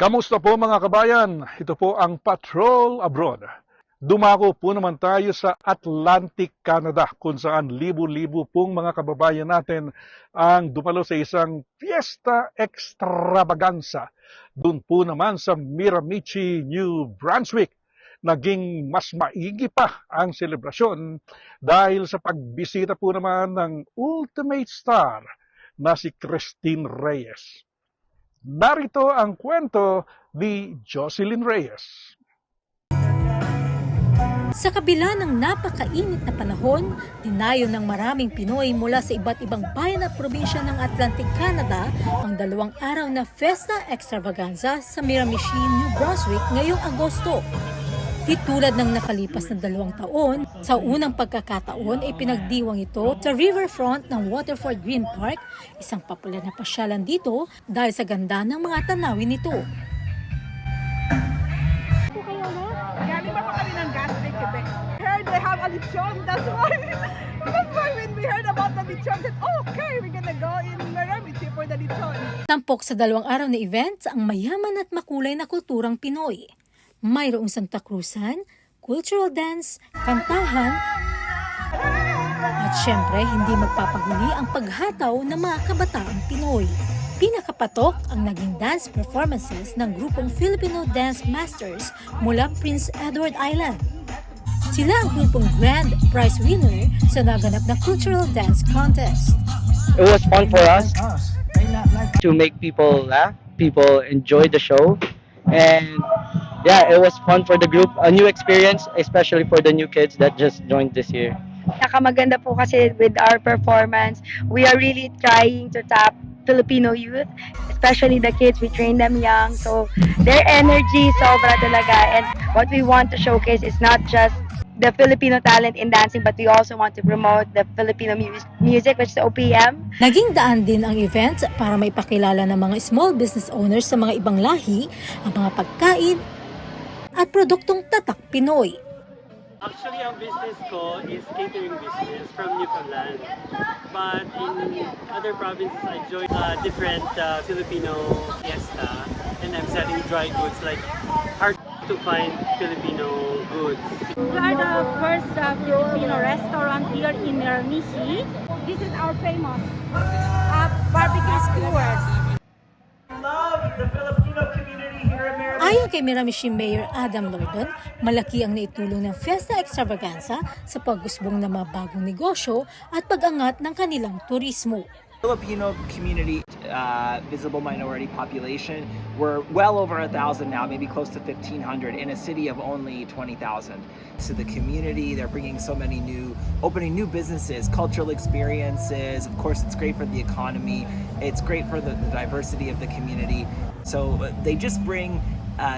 Kamusta po mga kabayan? Ito po ang Patrol Abroad. Dumako po naman tayo sa Atlantic Canada kung saan libo-libo pong mga kababayan natin ang dumalo sa isang fiesta extravaganza. Doon po naman sa Miramichi, New Brunswick. Naging mas maigi pa ang selebrasyon dahil sa pagbisita po naman ng ultimate star na si Christine Reyes. Narito ang kwento ni Jocelyn Reyes. Sa kabila ng napakainit na panahon, dinayo ng maraming Pinoy mula sa iba't ibang bayan at probinsya ng Atlantic Canada ang 2 araw na Fiesta Extravaganza sa Miramichi, New Brunswick ngayong Agosto. Di tulad ng nakalipas na 2 taon, sa unang pagkakataon ay pinagdiwang ito sa riverfront ng Waterford Green Park, isang popular na pasyalan dito dahil sa ganda ng mga tanawin nito. Galing pa kami ng Gaston, Quebec. Heard they have a lechon, that's why when we heard about the lechon, said, okay, we're gonna go in Miramichi for the lechon. Tampok sa 2 araw na events ang mayaman at makulay na kulturang Pinoy. Mayroong Santa Cruzan, cultural dance, kantahan, at syempre hindi magpapaguli ang paghataw ng mga kabataang Pinoy. Pinakapatok ang naging dance performances ng grupong Filipino Dance Masters mula Prince Edward Island. Sila ang grupong grand prize winner sa naganap na cultural dance contest. It was fun for us to make people laugh, people enjoy the show, and yeah, it was fun for the group, a new experience, especially for the new kids that just joined this year. Nakamaganda po kasi with our performance, we are really trying to tap Filipino youth, especially the kids. We train them young, so their energy sobra talaga, and what we want to showcase is not just the Filipino talent in dancing, but we also want to promote the Filipino music, which is OPM. Naging daan din ang event para maipakilala ng mga small business owners sa mga ibang lahi ang mga pagkain at produktong tatak Pinoy. Actually, ang business ko is catering business from Newfoundland. But in other provinces, I joined a different Filipino fiesta, and I'm selling dry goods, like hard to find Filipino goods. We are the first Filipino restaurant here in Miramichi. This is our famous barbecue skewers. Love the Filipino community here in Miramichi. Ayon kay Miramichi Mayor Adam Lordon, malaki ang naitulong ng Fiesta Extravaganza sa pag-usbong ng mga bagong negosyo at pag-angat ng kanilang turismo. Filipino community, visible minority population, we're well over 1,000 now, maybe close to 1,500 in a city of only 20,000. So the community, they're bringing so many opening new businesses, cultural experiences. Of course, it's great for the economy. It's great for the diversity of the community. So they just bring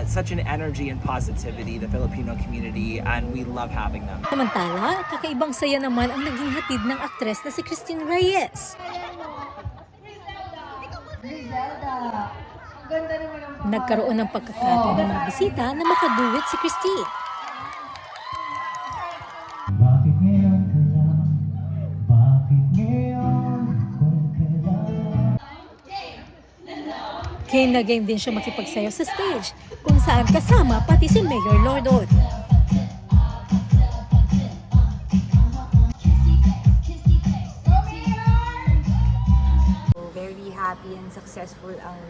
such an energy and positivity, the Filipino community, and we love having them. Samantala, kakaibang saya naman ang naging hatid ng aktres na si Christine Reyes. Nagkaroon ng pagkakataon ng mga bisita na makaduwit si Christine. Bakit ngayon ka lang? Bakit ngayon kung kailan? Kaya naging din siya makipagsayaw sa stage, kung saan kasama pati si Mayor Lordon. Very happy and successful ang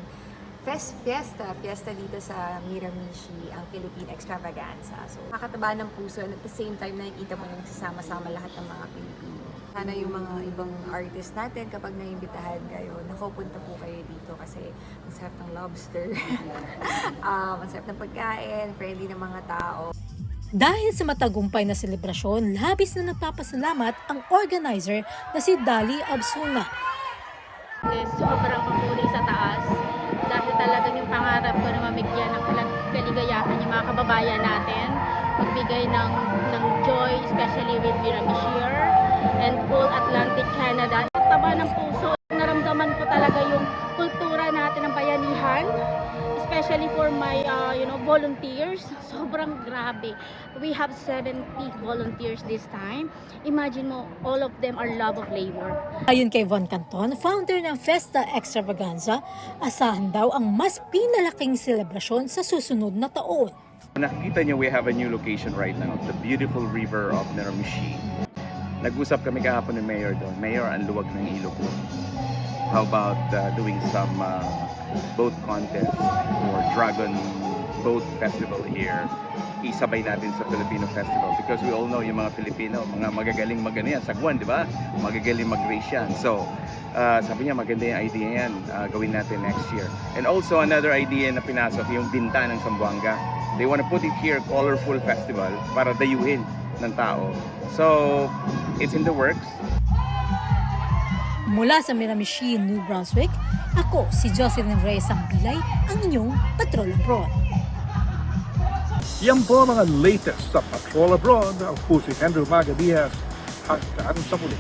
fiesta dito sa Miramichi, ang Philippine Extravaganza. So, nakakataba ng puso, and at the same time, nakikita mo na nagsasama-sama lahat ng mga Pilipino. Sana yung mga ibang artist natin, kapag naimbitahan kayo, punta po kayo dito kasi masarap ng lobster, masarap ng pagkain, friendly ng mga tao. Dahil sa matagumpay na selebrasyon, labis na nagpapasalamat ang organizer na si Dali Absuna. Sobrang papuri sa taas dahil talagang yung pangarap ko na mabigyan ng kaligayahan yung mga kababayan natin, magbigay ng joy, especially with Miramichi and full Atlantic Canada. Taba ng puso, naramdaman ko talaga yung kultura natin ng bayanihan, especially for my volunteers, sobrang grabe. We have 70 volunteers this time. Imagine mo, all of them are love of labor. Ayon kay Von Canton, founder ng Fiesta Extravaganza, asahan daw ang mas pinalaking selebrasyon sa susunod na taon. Nakikita niyo, we have a new location right now, the beautiful river of Miramichi. Nag-usap kami kahapon ng Mayor doon. Mayor, ang luwag ng ilog ko. How about doing some boat contest or dragon boat festival here? Isabay natin sa Filipino festival because we all know yung mga Filipino, mga magagaling magano yan, sagwan, di ba? Magagaling mag-race yan. So, sabi niya maganda yung idea yan, gawin natin next year. And also another idea na pinasok, yung Binta ng Zamboanga. They want to put it here, colorful festival, para dayuhin ng tao. So, it's in the works. Mula sa Miramichi, New Brunswick, ako si Jocelyn Reyes Ambilay, ang inyong Patrol Abroad. Yan po ang mga latest sa Patrol Abroad. Ako si Andrew Maga Diaz. Hanggang sa muli.